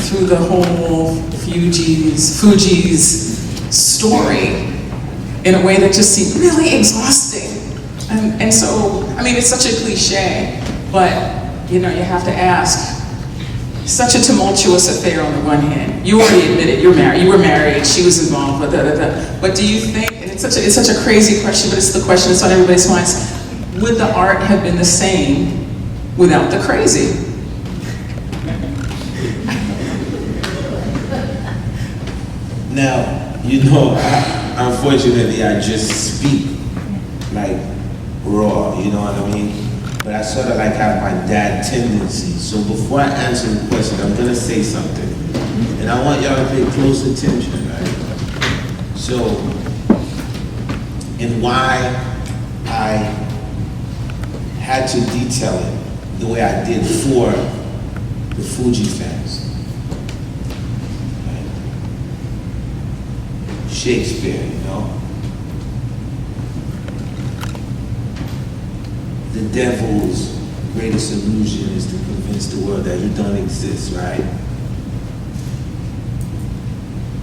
through the whole Fuji's story in a way that just seemed really exhausting. And so, I mean, it's such a cliche, but you know, you have to ask. Such a tumultuous affair on the one hand. You already admitted you're married. You were married. She was involved. But do you think? And it's such a crazy question, but it's the question that's on everybody's minds. Would the art have been the same without the crazy? Now, you know, unfortunately, I just speak like raw. You know what I mean? But I sort of like have my dad tendency. So before I answer the question, I'm gonna say something. And I want y'all to pay close attention, right? So, and why I had to detail it the way I did for the Fuji fans. Right? Shakespeare, you know? The devil's greatest illusion is to convince the world that he don't exist, right?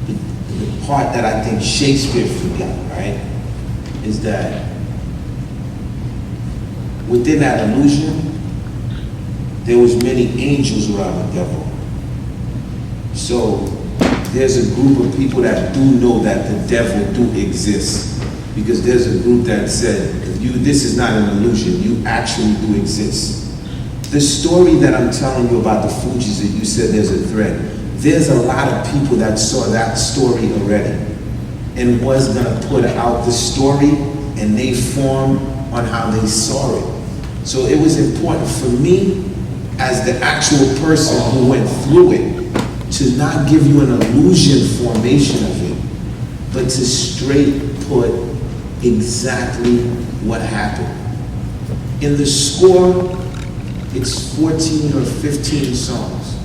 The part that I think Shakespeare forgot, right, is that within that illusion, there was many angels around the devil. So there's a group of people that do know that the devil do exist. Because there's a group that said, this is not an illusion, you actually do exist. The story that I'm telling you about the Fugees that you said there's a thread, there's a lot of people that saw that story already and was gonna put out the story, and they formed on how they saw it. So it was important for me as the actual person who went through it to not give you an illusion formation of it, but to straight put exactly what happened. In the score, it's 14 or 15 songs.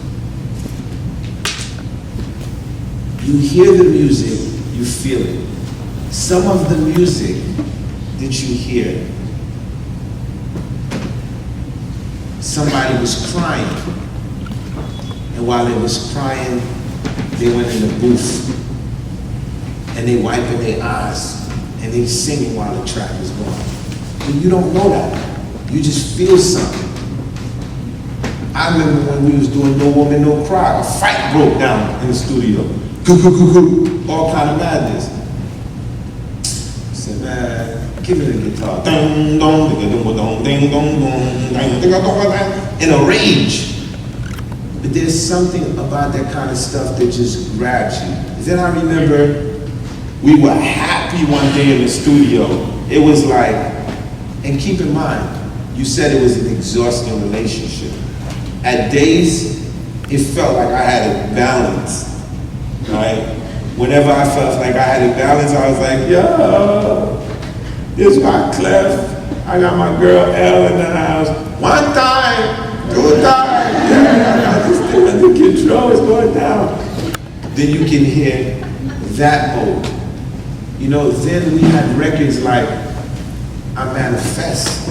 You hear the music, you feel it. Some of the music that you hear, somebody was crying, and while they was crying, they went in the booth, and they wiping their eyes, and they singing while the track is going. But you don't know that. You just feel something. I remember when we was doing No Woman, No Cry, a fight broke down in the studio. All kind of madness. I said, man, give me the guitar. In a rage. But there's something about that kind of stuff that just grabs you. Then I remember we were happy one day in the studio. It was like, and keep in mind, you said it was an exhausting relationship. At days, it felt like I had a balance, right? Whenever I felt like I had a balance, I was like, yo, this Wyclef. I got my girl Elle in the house. One time, two times, yeah, I just think the control is going down. Then you can hear that mode. You know, then we had records like I Manifest.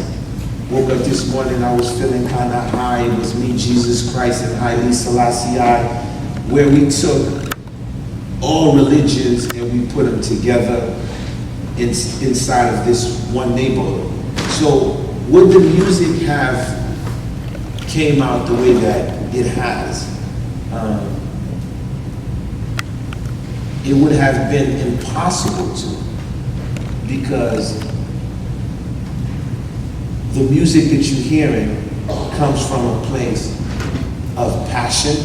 Woke up this morning, I was feeling kind of high. It was me, Jesus Christ, and Haile Selassie, where we took all religions and we put them together inside of this one neighborhood. So would the music have came out the way that it has? It would have been impossible to, because the music that you're hearing comes from a place of passion,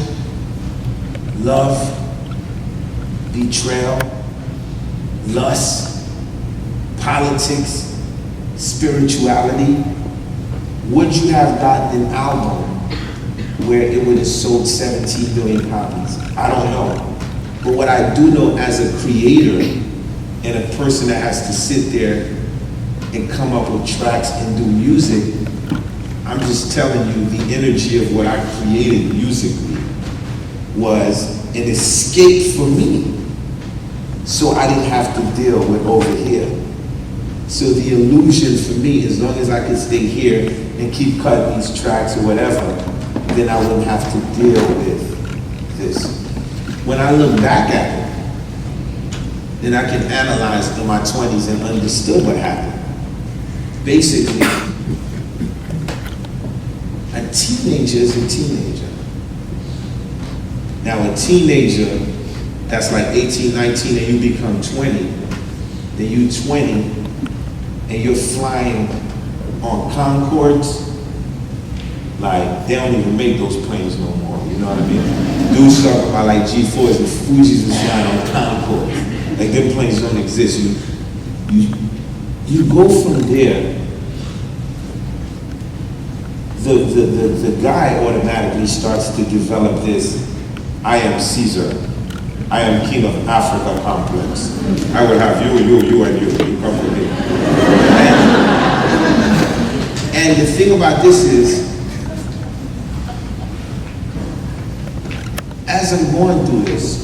love, betrayal, lust, politics, spirituality. Would you have gotten an album where it would have sold 17 million copies? I don't know. But what I do know as a creator and a person that has to sit there and come up with tracks and do music, I'm just telling you the energy of what I created musically was an escape for me. So I didn't have to deal with over here. So the illusion for me, as long as I could stay here and keep cutting these tracks or whatever, then I wouldn't have to deal with this. When I look back at it, then I can analyze in my 20s and understood what happened. Basically, a teenager is a teenager. Now a teenager that's like 18, 19 and you become 20, then you 20 and you're flying on Concords, like they don't even make those planes no more, you know what I mean? Dudes talking about like G4s and Fuji's was flying on Concords. Like them planes don't exist. You go from there, the guy automatically starts to develop this I am Caesar, I am king of Africa complex. I will have you, and you come with me. And the thing about this is, as I'm going through this,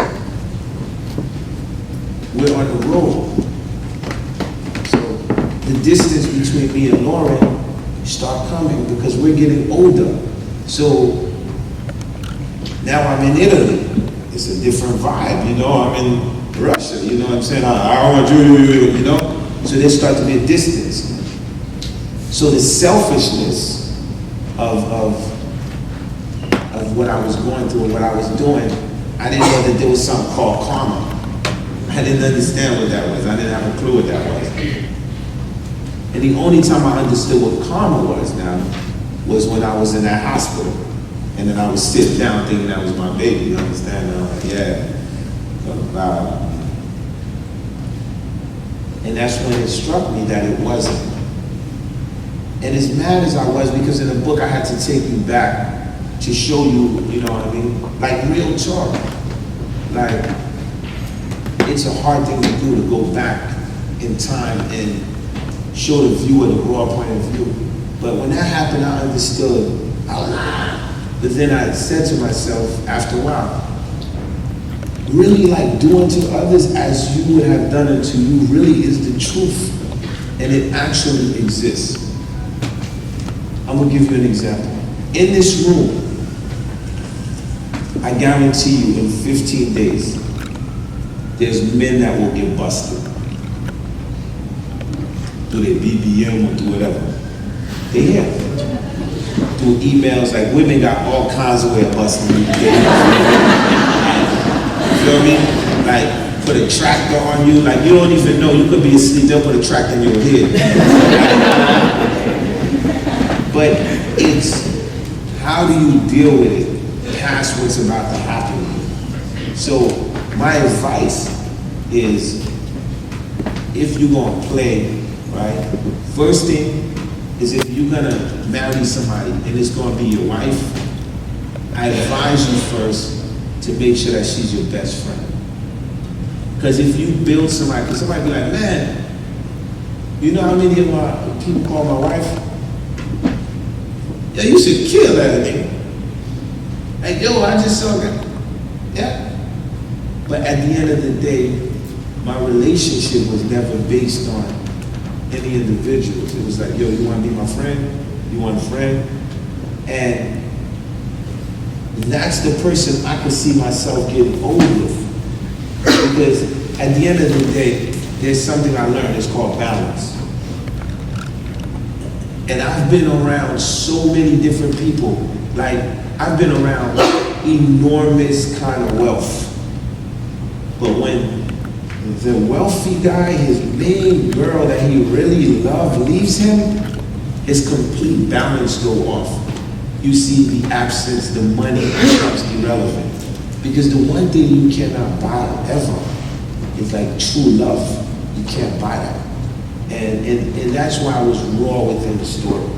we're on the road. So the distance between me and Lauryn start coming because we're getting older. So now I'm in Italy. It's a different vibe, you know. I'm in Russia, you know what I'm saying? I want you know. So there start to be a distance. So the selfishness of what I was going through and what I was doing, I didn't know that there was something called karma. I didn't understand what that was. I didn't have a clue what that was. And the only time I understood what karma was now was when I was in that hospital. And then I would sit down thinking that was my baby, you understand? And I'm like, yeah, wow. And that's when it struck me that it wasn't. And as mad as I was, because in the book I had to take you back to show you, you know what I mean? Like real talk. Like, it's a hard thing to do, to go back in time and show the viewer the raw point of view. But when that happened, I understood. But then I said to myself after a while, really like doing to others as you would have done it to you really is the truth. And it actually exists. I'm gonna give you an example. In this room, I guarantee you in 15 days, there's men that will get busted. Through their BBM or through whatever. They here. Through emails, like women got all kinds of way of busting you. You feel me? Like put a tractor on you, like you don't even know, you could be asleep, they'll put a tractor in your head. But it's, how do you deal with it past what's about to happen? So my advice is, if you're gonna play, right? First thing is, if you're gonna marry somebody and it's gonna be your wife, I advise you first to make sure that she's your best friend. Because if you build somebody, because somebody be like, man, you know how many of my people call my wife? Yeah, you should kill that nigga. Like, yo, I just saw that. Yeah. But at the end of the day, my relationship was never based on any individuals. It was like, yo, you want to be my friend? You want a friend? And that's the person I could see myself getting old with. Because at the end of the day, there's something I learned, it's called balance. And I've been around so many different people. Like, I've been around enormous kind of wealth. But when the wealthy guy, his main girl that he really loved leaves him, his complete balance go off. You see the absence, the money becomes irrelevant. Because the one thing you cannot buy ever is like true love. You can't buy that. And that's why I was raw within the story.